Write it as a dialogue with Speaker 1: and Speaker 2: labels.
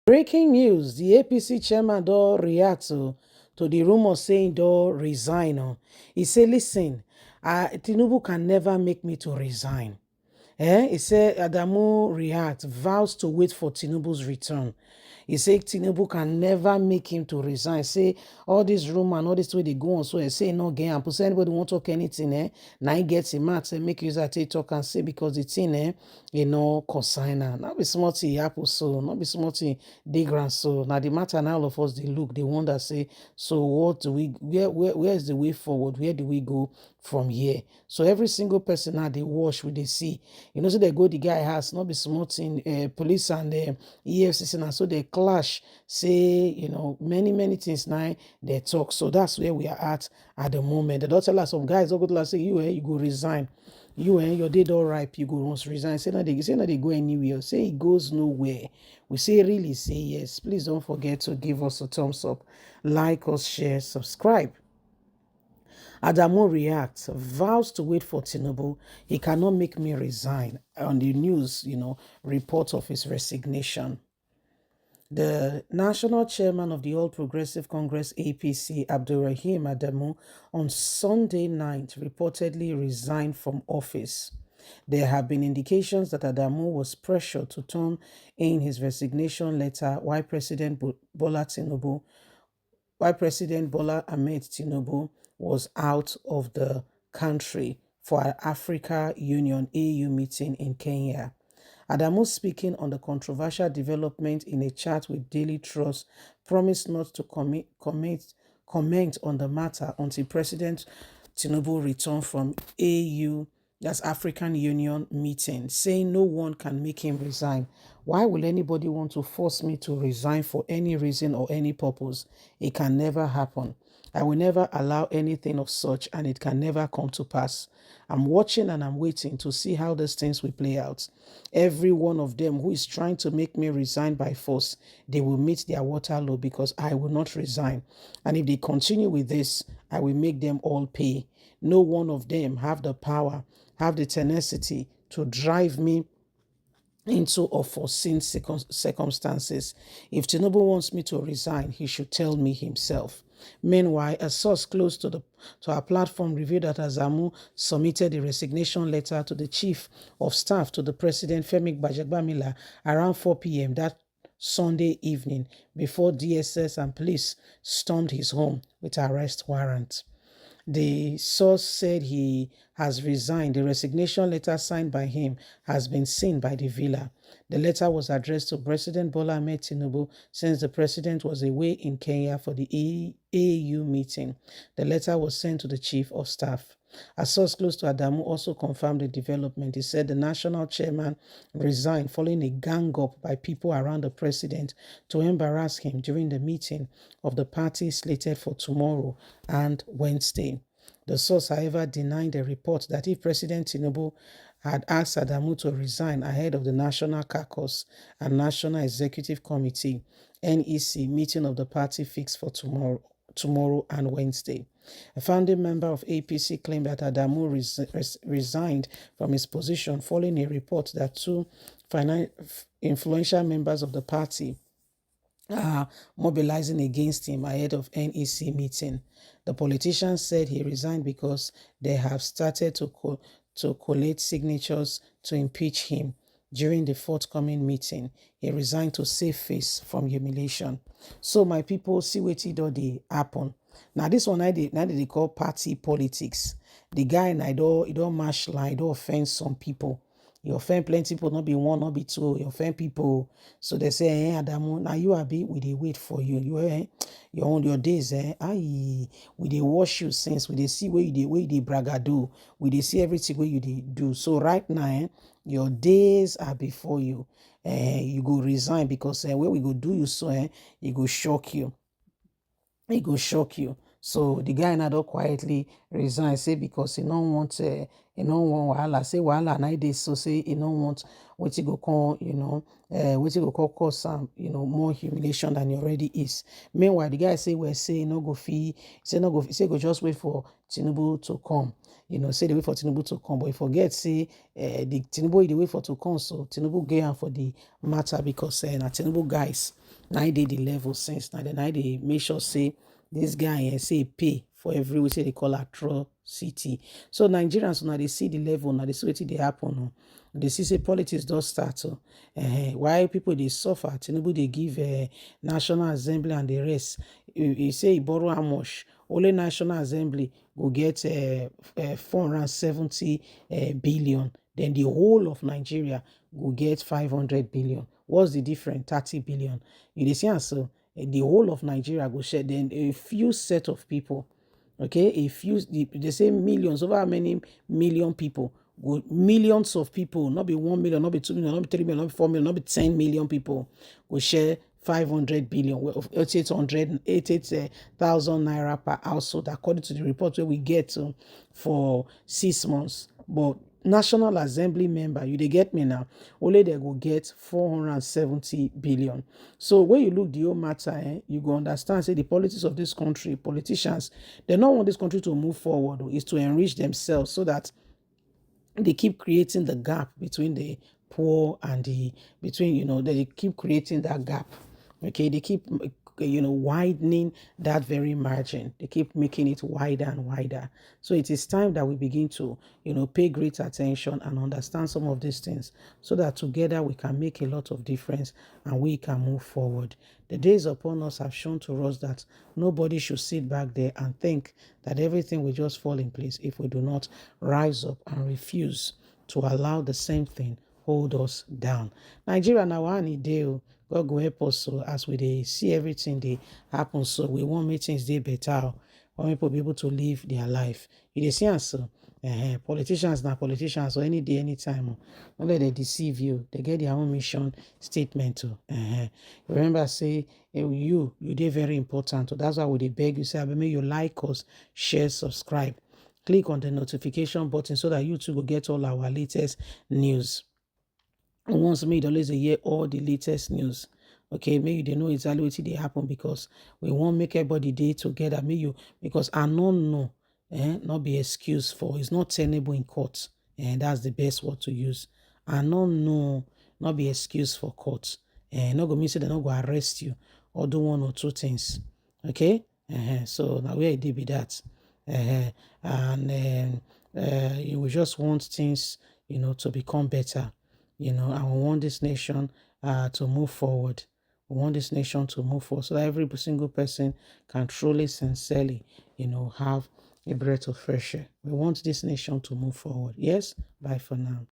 Speaker 1: Breaking news, the APC chairman don react to the rumours saying don resign. He say, listen, Tinubu can never make me to resign. He said Adamu react, vows to wait for Tinubu's return. He said Tinubu can never make him to resign. Say all this rumor and all this way they go on. So I say no game. Say anybody want talk anything, now he gets him out. Say make user take talk and say because the thing, consigner. Not be smart apple so, not be smart dey ground so. Now the matter now all of us they look, they wonder say, so what do we where is the way forward? Where do we go from here? So every single person now they watch with they see. So they go the guy house, not be smart police and EFCC and so they clash, say, many things now they talk. So that's where we are at the moment. The doctor some guys don't go to say, you go resign. Your day don't ripe, you go once resign. Say they go anywhere. Say it goes nowhere. We say really say yes. Please don't forget to give us a thumbs up, like us, share, subscribe. Adamu reacts, vows to wait for Tinubu. He cannot make me resign. On the news, report of his resignation. The national chairman of the All Progressive Congress APC, Abdulrahim Adamu, on Sunday night reportedly resigned from office. There have been indications that Adamu was pressured to turn in his resignation letter while President Bola Ahmed Tinubu was out of the country for an Africa Union AU meeting in Kenya. Adamu, speaking on the controversial development in a chat with Daily Trust, promised not to comment on the matter until President Tinubu returned from AU, that's African Union meeting, saying no one can make him resign. Why will anybody want to force me to resign for any reason or any purpose? It can never happen. I will never allow anything of such, and it can never come to pass. I'm watching and I'm waiting to see how these things will play out. Every one of them who is trying to make me resign by force, they will meet their Waterloo because I will not resign. And if they continue with this, I will make them all pay. No one of them have the power, have the tenacity to drive me into unforeseen circumstances. If Tinubu wants me to resign, he should tell me himself. Meanwhile, a source close to our platform revealed that Adamu submitted a resignation letter to the Chief of Staff to the President, Femi Gbajagbamila, around 4 p.m. that Sunday evening before DSS and police stormed his home with arrest warrant. The source said he has resigned. The resignation letter signed by him has been seen by the villa. The letter was addressed to President Bola Ahmed Tinubu since the president was away in Kenya for the AU meeting. The letter was sent to the Chief of Staff. A source close to Adamu also confirmed the development. He said the national chairman resigned following a gang-up by people around the president to embarrass him during the meeting of the party slated for tomorrow and Wednesday. The source, however, denied the report that if President Tinubu had asked Adamu to resign ahead of the National Caucus and National Executive Committee (NEC) meeting of the party fixed for tomorrow and Wednesday. A founding member of APC claimed that Adamu resigned from his position following a report that two influential members of the party are mobilizing against him ahead of NEC meeting. The politician said he resigned because they have started to collate signatures to impeach him. During the forthcoming meeting, he resigned to save face from humiliation. So my people, see wetin don dey happen. Now this one, they call party politics. The guy, he don't mash line, he don't offend some people. You offend plenty people, not be one, not be two. You offend people. So they say, Adamu, now you are we dey wait for you. You're on your days, we dey wash you since. We dey see where you dey bragado. We dey see everything where you dey do. So right now, your days are before you. You go resign because where we go do you so, it go shock you. It go shock you. So the guy now don't quietly resign, say because he don't want wahala. Say wahala na dey so say he don't want what he go call, what he go cause some, more humiliation than he already is. Meanwhile, the guy say say no go fee, say no go fee, say go just wait for Tinubu to come. Say they wait for Tinubu to come, but he forget say the Tinubu they wait for to come, so Tinubu get am for the matter because na Tinubu guys Now they the level since now. Then I they make sure say this guy say pay for every we say they call atrocity. So Nigerians now they see the level now they see what they happen. Oh. They see say politics does start. Oh. Why people they suffer? Tinubu they give National Assembly and the rest. You say he borrow how much? Only National Assembly will get 470 billion. Then the whole of Nigeria will get 500 billion. What's the difference? 30 billion. You dey see am so the whole of Nigeria go share. Then a few set of people, okay, a few they say millions, over how many million people, go millions of people, not be 1 million, not be 2 million, not be 3 million, not be 4 million, not be 10 million people go share 500 billion, 88,000 naira per household, according to the report where we get for 6 months. But National Assembly member, you dey get me now, only they go get 470 billion. So when you look the whole matter, you go understand, say the politics of this country, politicians, they don't want this country to move forward, is to enrich themselves so that they keep creating the gap between the poor and the between they keep creating that gap. Okay, they keep widening that very margin. They keep making it wider and wider. So it is time that we begin to pay great attention and understand some of these things, so that together we can make a lot of difference and we can move forward. The days upon us have shown to us that nobody should sit back there and think that everything will just fall in place if we do not rise up and refuse to allow the same thing hold us down. Nigeria now one day, God go help us, so as we dey see everything they happen, so we want make things dey better. We want people be able to live their life. You dey see am so. Politicians na politicians, so any day, anytime. Don't let them deceive you. They get their own mission statement too. Remember, say you dey very important. So that's why we dey beg you, say make you like us, share, subscribe. Click on the notification button so that you too will get all our latest news. Once me always hear all the latest news. Okay, maybe they know exactly what they happen, because we won't make everybody day together. Because I don't know, not be excuse for it's not tenable in court. And that's the best word to use. I don't know, not be excuse for court. And not gonna mean say they're not gonna arrest you or do one or two things. Okay? So now where it did be that. And you will just want things, to become better. And we want this nation to move forward. We want this nation to move forward so that every single person can truly, sincerely, have a breath of fresh air. We want this nation to move forward. Yes? Bye for now.